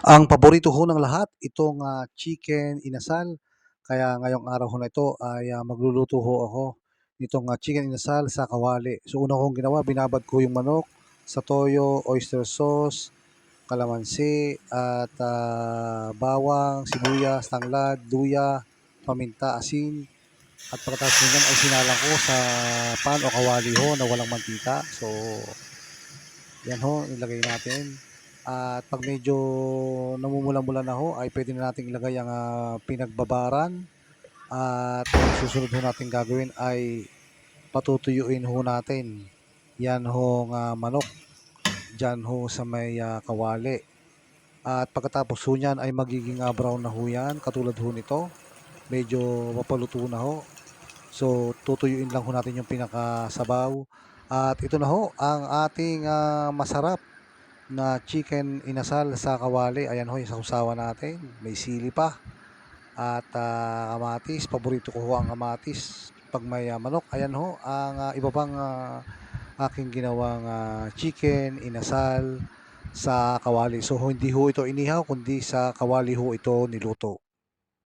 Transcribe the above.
Ang paborito ho ng lahat itong, chicken inasal. Kaya ngayong araw ho na ito ay, magluluto ho ako nitong, chicken inasal sa kawali. So una kong ginawa, binabad ko yung manok sa toyo, oyster sauce, kalamansi at, bawang, sibuyas, tanglad, luya, paminta, asin at pagkatapos niyan ay sinalang ko sa pan o kawali ho na walang mantika. So, yan ho, nilagay natin. At 'pag medyo namumula-mula na ho, ay puwede na nating ilagay ang, pinagbabaran at ang susunod ho nating gagawin ay patutuyuin ho natin 'yan hong, manok diyan ho sa may, kawali. At pagkatapos ho niyan ay magiging, brown na ho 'yan katulad ho nito, medyo mapaluto na ho. So, tutuyuin lang ho natin yung pinakasabaw at ito na ho ang ating, masarap na chicken inasal sa kawali. Ayan ho yung sausawan natin, may sili pa at, kamatis. Paborito ko ho ang kamatis 'pag may, manok. Ayan ho ang, iba pang, aking ginawang, chicken inasal sa kawali. So, hindi ho ito inihaw kundi sa kawali ho ito niluto.